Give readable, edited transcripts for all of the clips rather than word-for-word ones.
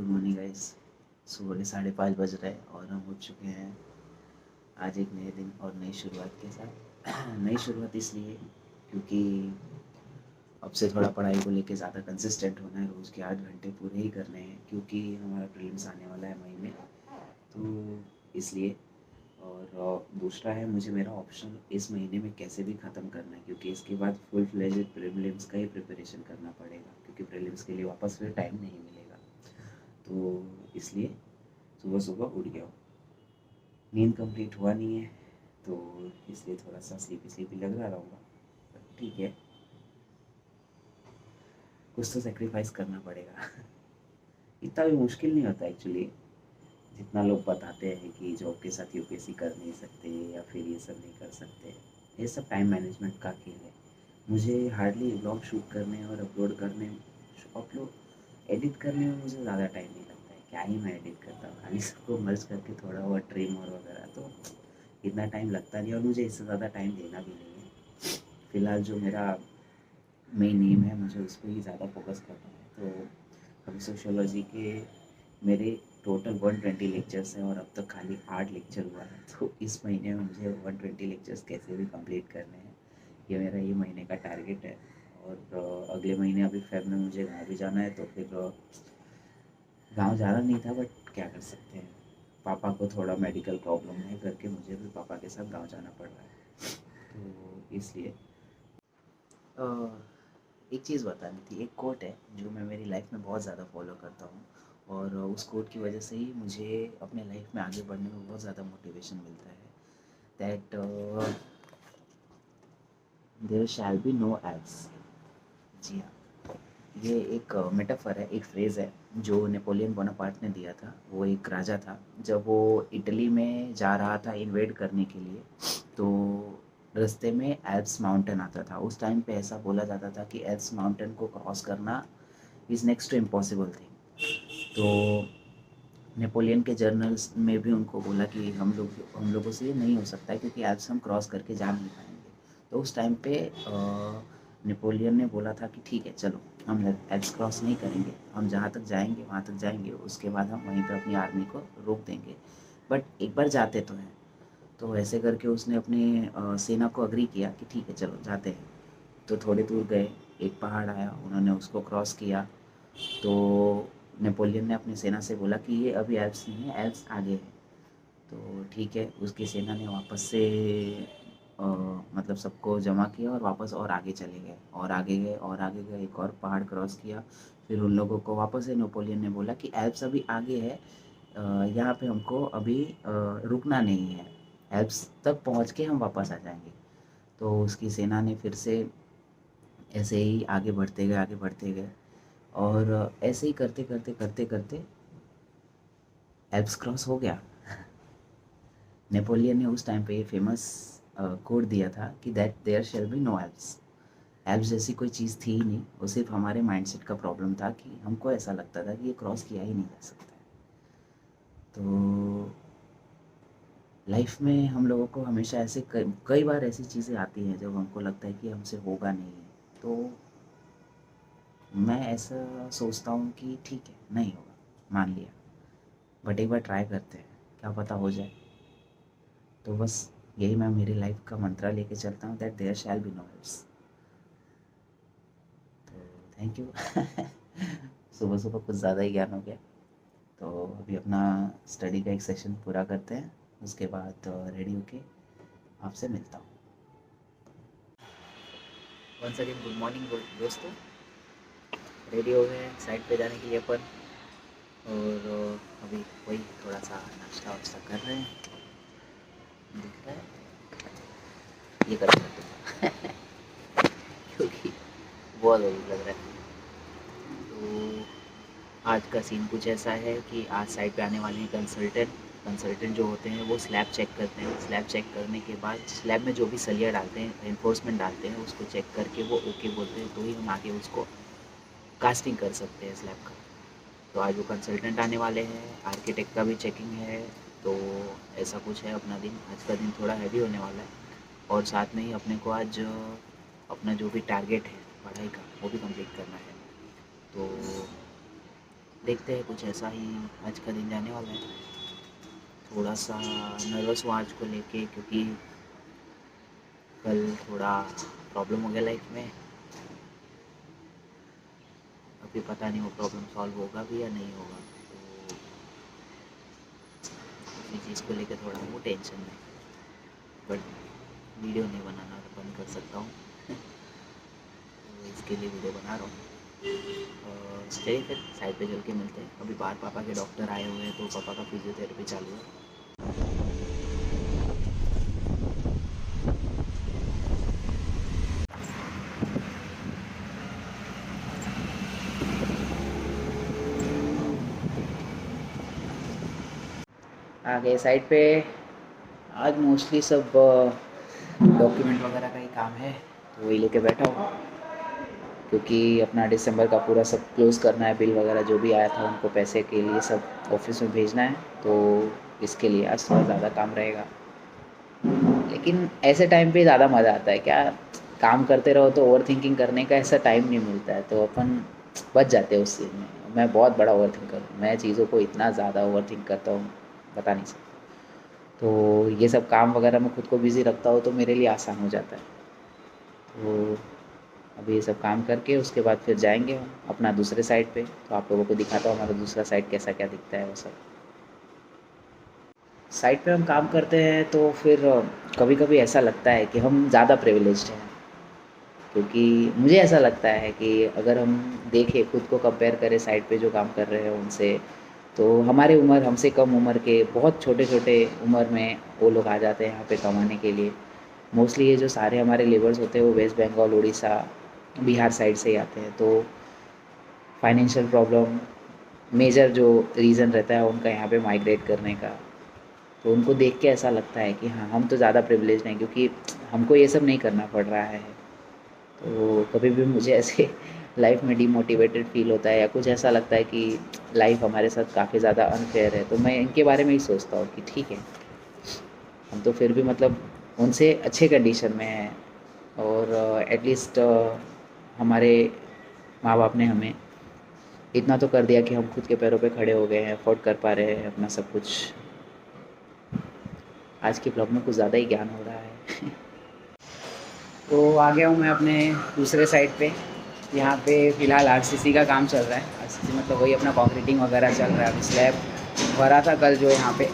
Good morning guys. सुबह के 5:30 बज रहे हैं और हम उठ चुके हैं आज एक नए दिन और नई शुरुआत के साथ। नई शुरुआत इसलिए क्योंकि अब से थोड़ा पढ़ाई को लेके ज़्यादा कंसिस्टेंट होना है, रोज़ के 8 घंटे पूरे ही करने हैं क्योंकि हमारा प्रीलिम्स आने वाला है मई में, तो इसलिए। और दूसरा है, मुझे मेरा ऑप्शन इस महीने में कैसे भी ख़त्म करना है क्योंकि इसके बाद फुल फ्लेजेड प्रीलिम्स का ही प्रिपरेशन करना पड़ेगा क्योंकि प्रीलिम्स के लिए वापस फिर टाइम नहीं मिलेगा। तो इसलिए सुबह सुबह उठ गया हूँ। नींद कंप्लीट हुआ नहीं है तो इसलिए थोड़ा सा स्लीपी स्लीपी लग रहा रहूँगा, पर ठीक है, कुछ तो सेक्रीफाइस करना पड़ेगा। इतना भी मुश्किल नहीं होता एक्चुअली, जितना लोग बताते हैं कि जॉब के साथ यूपीएससी कर नहीं सकते या फिर ये सब नहीं कर सकते। ये सब टाइम मैनेजमेंट का खेल है। मुझे हार्डली व्लॉग शूट करने और अपलोड एडिट करने में मुझे ज़्यादा टाइम नहीं लगता है। क्या ही मैं एडिट करता हूँ, खाली सबको मर्ज करके थोड़ा बहुत ट्रिम और वगैरह, तो इतना टाइम लगता नहीं और मुझे इससे ज़्यादा टाइम देना भी नहीं है। फ़िलहाल जो मेरा मेन एम है, मुझे उस पर ही ज़्यादा फोकस करना है। तो अभी सोशियोलॉजी के मेरे टोटल 120 लेक्चर्स हैं और अब तक खाली 8 लेक्चर हुआ है, तो इस महीने में मुझे 120 लेक्चर्स कैसे भी कंप्लीट करने हैं। ये मेरा ये महीने का टारगेट है। और अगले महीने अभी फेब में मुझे गाँव भी जाना है, तो फिर गाँव जाना नहीं था, बट क्या कर सकते हैं, पापा को थोड़ा मेडिकल प्रॉब्लम है करके मुझे भी पापा के साथ गाँव जाना पड़ रहा है। तो इसलिए एक चीज़ बतानी थी। एक कोट है जो मैं मेरी लाइफ में बहुत ज़्यादा फॉलो करता हूँ और उस कोट की वजह से ही मुझे अपने लाइफ में आगे बढ़ने में बहुत ज़्यादा मोटिवेशन मिलता है। That there shall be no AIDS. जी हाँ, ये एक मेटाफर है, एक फ्रेज़ है जो नेपोलियन बोनापार्ट ने दिया था। वो एक राजा था, जब वो इटली में जा रहा था इन्वेड करने के लिए, तो रास्ते में एल्प्स माउंटेन आता था। उस टाइम पे ऐसा बोला जाता था कि एल्प्स माउंटेन को क्रॉस करना is next to impossible thing. तो नेपोलियन के जर्नल्स में भी उनको बोला कि हम लोगों से ये नहीं हो सकता है क्योंकि एल्प्स हम क्रॉस करके जा नहीं पाएंगे। तो उस टाइम पे नेपोलियन ने बोला था कि ठीक है, चलो हम एल्प्स क्रॉस नहीं करेंगे, हम जहाँ तक जाएंगे वहाँ तक जाएंगे, उसके बाद हम वहीं पर अपनी आर्मी को रोक देंगे, बट एक बार जाते तो हैं। तो ऐसे करके उसने अपनी सेना को अग्री किया कि ठीक है, चलो जाते हैं। तो थोड़ी दूर गए, एक पहाड़ आया, उन्होंने उसको क्रॉस किया। तो नेपोलियन ने अपनी सेना से बोला कि ये अभी एल्प्स नहीं है, एल्प्स आगे है। तो ठीक है, उसकी सेना ने वापस से मतलब सबको जमा किया और वापस और आगे चले गए और आगे गए और आगे गए, एक और पहाड़ क्रॉस किया। फिर उन लोगों को वापस से नेपोलियन ने बोला कि एल्प्स अभी आगे है, यहाँ पे हमको अभी रुकना नहीं है, एल्प्स तक पहुँच के हम वापस आ जाएंगे। तो उसकी सेना ने फिर से ऐसे ही आगे बढ़ते गए, आगे बढ़ते गए और ऐसे ही करते करते करते करते एल्प्स क्रॉस हो गया। नेपोलियन ने उस टाइम पे ये फेमस कोड दिया था कि that there shall be no Alps. Alps जैसी कोई चीज़ थी ही नहीं, वो सिर्फ हमारे माइंडसेट का प्रॉब्लम था कि हमको ऐसा लगता था कि ये क्रॉस किया ही नहीं जा सकता है। तो लाइफ में हम लोगों को हमेशा ऐसे कई बार ऐसी चीज़ें आती हैं जब हमको लगता है कि हमसे होगा नहीं है। तो मैं ऐसा सोचता हूँ कि ठीक है, नहीं होगा, मान लिया, बट एक बार ट्राई करते हैं, क्या पता हो जाए। तो बस यही मैं मेरी लाइफ का मंत्रा लेके चलता हूँ, that there shall be no else. तो थैंक यू। सुबह सुबह कुछ ज़्यादा ही ज्ञान हो गया। तो अभी अपना स्टडी का एक सेशन पूरा करते हैं, उसके बाद रेडी होके आपसे मिलता हूँ। वंस अगेन गुड मॉर्निंग दोस्तों। रेडी हो गए साइड पे जाने के लिए अपन, और अभी वही थोड़ा सा नाश्ता वाश्ता कर रहे हैं, दिख रहा है ये कर सकते हैं। क्योंकि बहुत अजीब लग रहा है। तो आज का सीन कुछ ऐसा है कि आज साइड पे आने वाले हैं कंसल्टेंट जो होते हैं वो स्लैब चेक करते हैं। स्लैब चेक करने के बाद स्लैब में जो भी सलिया डालते हैं, एनफोर्समेंट डालते हैं, उसको चेक करके वो ओके बोलते हैं, तो ही हम आगे उसको कास्टिंग कर सकते हैं स्लैब का। तो आज वो कंसल्टेंट आने वाले हैं, आर्किटेक्ट का भी चेकिंग है। तो ऐसा कुछ है अपना दिन, आज का दिन थोड़ा हैवी होने वाला है। और साथ में ही अपने को आज अपना जो भी टारगेट है पढ़ाई का वो भी कंप्लीट करना है। तो देखते हैं, कुछ ऐसा ही आज का दिन जाने वाला है। थोड़ा सा नर्वस हूँ आज को लेके, क्योंकि कल थोड़ा प्रॉब्लम हो गया लाइफ में। अभी पता नहीं वो प्रॉब्लम सॉल्व होगा भी या नहीं होगा, तो उसी चीज़ को लेकर थोड़ा वो टेंशन है। बट वीडियो नहीं बनाना बंद कर सकता हूँ, तो इसके लिए वीडियो बना रहा हूँ। चलिए फिर साइड पे चल के मिलते हैं। अभी बाहर पापा के डॉक्टर आए हुए हैं, तो पापा का फिजियोथेरेपी चालू है। आ गए साइड पे। आज मोस्टली सब डॉक्यूमेंट वगैरह का ही काम है, तो वही लेके बैठा हूँ, क्योंकि अपना दिसंबर का पूरा सब क्लोज़ करना है। बिल वगैरह जो भी आया था उनको पैसे के लिए सब ऑफिस में भेजना है, तो इसके लिए आज थोड़ा ज़्यादा काम रहेगा। लेकिन ऐसे टाइम पे ज़्यादा मज़ा आता है। क्या, काम करते रहो तो ओवर थिंकिंग करने का ऐसा टाइम नहीं मिलता है, तो अपन बच जाते हैं उस चीज़ में। मैं बहुत बड़ा ओवर थिंकर हूँ, मैं चीज़ों को इतना ज़्यादा ओवर थिंक करता हूँ, बता नहीं सकता। तो ये सब काम वगैरह में खुद को बिज़ी रखता हूँ तो मेरे लिए आसान हो जाता है। तो अभी ये सब काम करके उसके बाद फिर जाएंगे हम अपना दूसरे साइड पे, तो आप लोगों को दिखाता हूँ हमारा दूसरा साइड कैसा क्या दिखता है वो सब। साइड पे हम काम करते हैं तो फिर कभी कभी ऐसा लगता है कि हम ज़्यादा प्रिविलेज्ड हैं, क्योंकि मुझे ऐसा लगता है कि अगर हम देखें खुद को कंपेयर करें साइड पे जो काम कर रहे हैं उनसे, तो हमारे उम्र, हमसे कम उम्र के बहुत छोटे छोटे उम्र में वो लोग आ जाते हैं यहाँ पे कमाने के लिए। मोस्टली ये जो सारे हमारे लेबर्स होते हैं वो वेस्ट बंगाल, उड़ीसा, बिहार साइड से ही आते हैं। तो फाइनेंशियल प्रॉब्लम मेजर जो रीज़न रहता है उनका यहाँ पे माइग्रेट करने का, तो उनको देख के ऐसा लगता है कि हाँ, हम तो ज़्यादा प्रिविलेज्ड हैं, क्योंकि हमको ये सब नहीं करना पड़ रहा है। तो कभी भी मुझे ऐसे लाइफ में डिमोटिवेटेड फील होता है, या कुछ ऐसा लगता है कि लाइफ हमारे साथ काफ़ी ज़्यादा अनफेयर है, तो मैं इनके बारे में ही सोचता हूँ कि ठीक है, हम तो फिर भी मतलब उनसे अच्छे कंडीशन में हैं, और एटलीस्ट हमारे माँ बाप ने हमें इतना तो कर दिया कि हम खुद के पैरों पे खड़े हो गए हैं, अफोर्ड कर पा रहे हैं अपना सब कुछ। आज के ब्लॉग में कुछ ज़्यादा ही ज्ञान हो रहा है। तो आ गया हूँ मैं अपने दूसरे साइड पे। यहाँ पे फ़िलहाल आरसीसी का काम चल रहा है। आरसीसी मतलब वही अपना कॉन्क्रीटिंग वगैरह चल रहा है। अभी स्लैब भरा था कल जो यहाँ पे,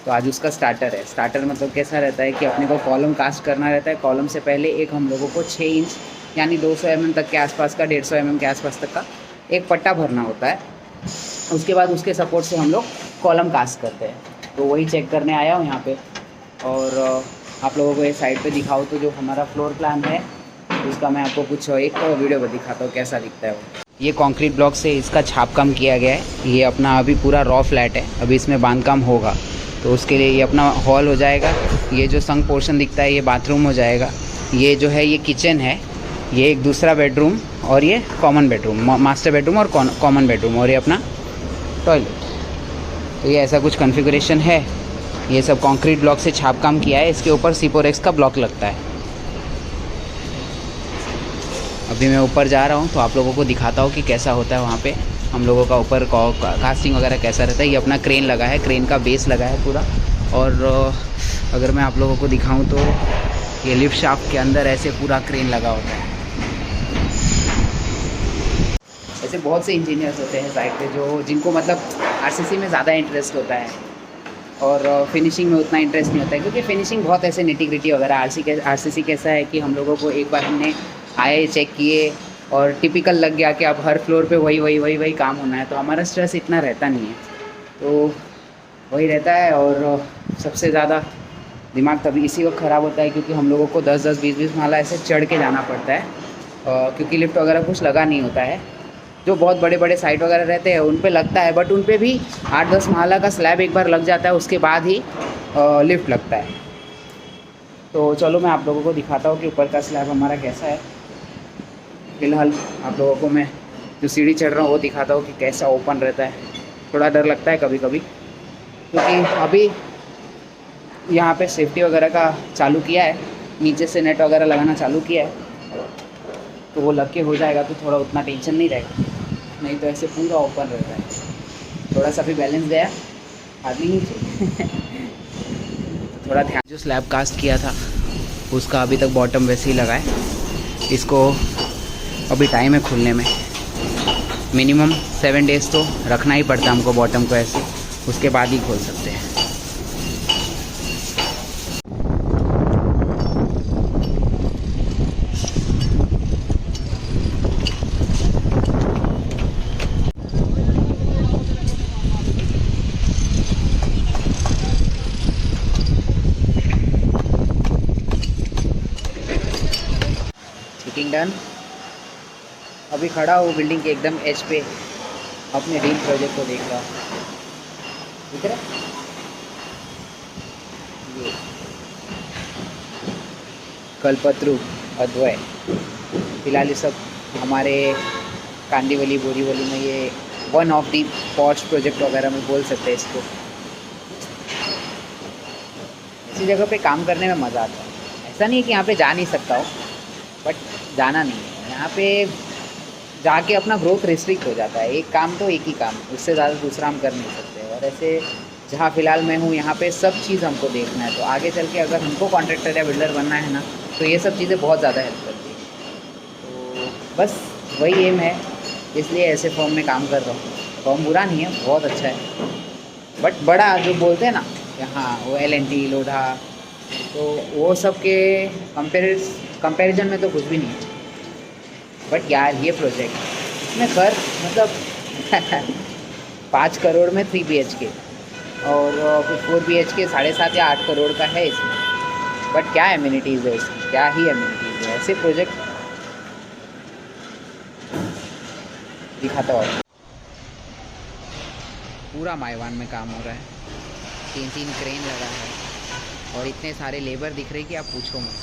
तो आज उसका स्टार्टर है। स्टार्टर मतलब कैसा रहता है कि अपने को कॉलम कास्ट करना रहता है। कॉलम से पहले एक हम लोगों को 6 इंच यानी 200 mm तक के आसपास का, 150 mm के आसपास तक का एक पट्टा भरना होता है। उसके बाद उसके सपोर्ट से हम लोग कॉलम कास्ट करते हैं। तो वही चेक करने आया हूँ यहाँ पे। और आप लोगों को ये साइड पे दिखाऊँ तो जो हमारा फ्लोर प्लान है उसका मैं आपको कुछ एक वीडियो पर दिखाता हूँ कैसा दिखता है वो। ये कंक्रीट ब्लॉक से इसका छाप काम किया गया है। ये अपना अभी पूरा रॉ फ्लैट है, अभी इसमें बांधकाम होगा, तो उसके लिए ये अपना हॉल हो जाएगा। ये जो संग पोर्शन दिखता है ये बाथरूम हो जाएगा। ये जो है ये किचन है, ये एक दूसरा बेडरूम, और ये कॉमन बेडरूम, मास्टर बेडरूम और कॉमन बेडरूम, और ये अपना टॉयलेट। तो ये ऐसा कुछ कॉन्फ़िगरेशन है। ये सब कंक्रीट ब्लॉक से छाप काम किया है। इसके ऊपर C4X का ब्लॉक लगता है। अभी मैं ऊपर जा रहा हूँ तो आप लोगों को दिखाता हूँ कि कैसा होता है वहाँ पे हम लोगों का ऊपर कास्टिंग वगैरह कैसा रहता है। ये अपना क्रेन लगा है, क्रेन का बेस लगा है पूरा। और अगर मैं आप लोगों को दिखाऊँ तो ये लिफ्ट शाफ्ट के अंदर ऐसे पूरा क्रेन लगा होता है। ऐसे बहुत से इंजीनियर्स होते हैं साइड पे जो जिनको मतलब आरसीसी में ज़्यादा इंटरेस्ट होता है और फिनिशिंग में उतना इंटरेस्ट नहीं होता है, क्योंकि फिनिशिंग बहुत ऐसे निटी-ग्रिटी वगैरह। आरसीसी कैसा है कि हम लोगों को एक बार हमने आए, चेक किए और टिपिकल लग गया कि अब हर फ्लोर पे वही काम होना है, तो हमारा स्ट्रेस इतना रहता नहीं है। तो वही रहता है। और सबसे ज़्यादा दिमाग तभी इसी वक्त ख़राब होता है क्योंकि हम लोगों को 10-10, 20-20 माला ऐसे चढ़ के जाना पड़ता है, क्योंकि लिफ्ट वगैरह कुछ लगा नहीं होता है। जो बहुत बड़े बड़े साइट वगैरह रहते हैं उन पे लगता है, बट उन पे भी 8-10 माला का स्लैब एक बार लग जाता है, उसके बाद ही लिफ्ट लगता है। तो चलो मैं आप लोगों को दिखाता हूँ कि ऊपर का स्लैब हमारा कैसा है। फ़िलहाल आप लोगों को मैं जो सीढ़ी चढ़ रहा हूँ वो दिखाता हूँ कि कैसा ओपन रहता है। थोड़ा डर लगता है कभी कभी, क्योंकि अभी यहाँ पे सेफ्टी वगैरह का चालू किया है, नीचे से नेट वगैरह लगाना चालू किया है, तो वो लग के हो जाएगा तो थोड़ा उतना टेंशन नहीं रहेगा, नहीं तो ऐसे पूरा ओपन रहता है। थोड़ा सा भी बैलेंस गया आदमी नीचे। तो थोड़ा ध्यान, जो स्लैब कास्ट किया था उसका अभी तक बॉटम वैसे ही लगा है। इसको अभी टाइम है खुलने में, मिनिमम 7 डेज़ तो रखना ही पड़ता है हमको बॉटम को ऐसे, उसके बाद ही खोल सकते हैं। Checking done. अभी खड़ा हूँ बिल्डिंग के एकदम एज पे, अपने ड्रीम प्रोजेक्ट को देख रहा हूँ। दिख रहा है ये कल्पतरु अद्वय। फिलहाल ये सब हमारे कांदीवली बोरीवली में ये one of the post project वगैरह में बोल सकते हैं इसको। ऐसी जगह पे काम करने में मज़ा आता है। ऐसा नहीं है कि यहाँ पे जा नहीं सकता हूँ, बट जाना नहीं है यहाँ पे। जाके अपना ग्रोथ रिस्ट्रिक्ट हो जाता है। एक काम तो एक ही काम, उससे ज़्यादा दूसरा हम कर नहीं सकते। और ऐसे जहाँ फ़िलहाल मैं हूँ यहाँ पे सब चीज़ हमको देखना है, तो आगे चल के अगर हमको कॉन्ट्रैक्टर या बिल्डर बनना है ना, तो ये सब चीज़ें बहुत ज़्यादा हेल्प करती है। तो बस वही एम है, इसलिए ऐसे फॉर्म में काम कर रहा हूँ। फॉर्म बुरा नहीं है, बहुत अच्छा है, बट बड़ा जो बोलते हैं ना यहाँ, वो LNT लोढ़ा, तो वो सब के कंपेरिजन में तो कुछ भी नहीं है। बट यार ये प्रोजेक्ट, इसमें खर्च मतलब 5 करोड़ में 3 BHK, और कुछ 4 BHK 7.5 या 8 करोड़ का है इसमें। बट क्या एमिनिटीज़ है इसकी, क्या ही एमिनिटीज़ है। ऐसे प्रोजेक्ट दिखाता और पूरा मायवान में काम हो रहा है। 3 क्रेन लगा है और इतने सारे लेबर दिख रहे हैं कि आप पूछो मत।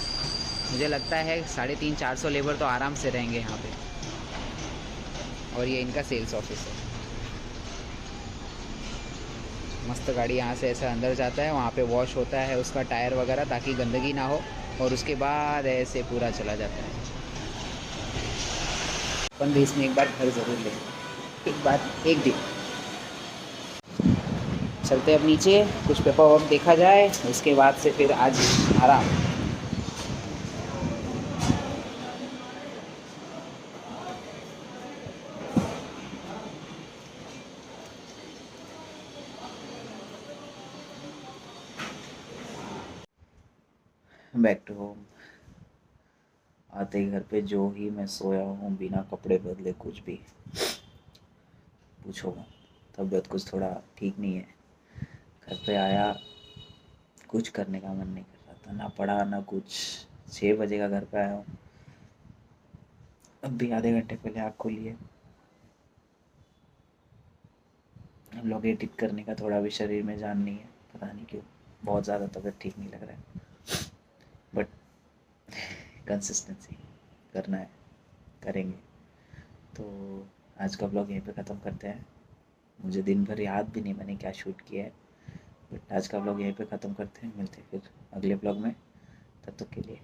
मुझे लगता है 350-400 लेबर तो आराम से रहेंगे यहाँ पे। और ये इनका सेल्स ऑफिस है। मस्त गाड़ी यहाँ से ऐसा अंदर जाता है, वहाँ पे वॉश होता है उसका टायर वगैरह, ताकि गंदगी ना हो, और उसके बाद ऐसे पूरा चला जाता है। अपन भी इसमें एक बार घर ज़रूर लें, एक बार, एक दिन। चलते अब नीचे, कुछ पेपर वर्क देखा जाए, उसके बाद से फिर आज आराम। Back to home. आते ही घर पे जो ही मैं सोया हूँ बिना कपड़े बदले, कुछ भी पूछो मत। तबीयत कुछ थोड़ा ठीक नहीं है। घर पे आया, कुछ करने का मन नहीं कर रहा था, ना पढ़ा ना कुछ। 6 बजे का घर पे आया हूँ, अब भी आधे घंटे पहले आँख खोली है। हम लोग एडिट करने का थोड़ा भी शरीर में जान नहीं है, पता नहीं क्यों। बहुत ज़्यादा तबीयत ठीक नहीं लग रहा है, बट कंसिस्टेंसी करना है, करेंगे। तो आज का ब्लॉग यहीं पे ख़त्म करते हैं। मुझे दिन भर याद भी नहीं मैंने क्या शूट किया है, बट आज का ब्लॉग यहीं पे ख़त्म करते हैं। मिलते हैं फिर अगले ब्लॉग में, तब तक के लिए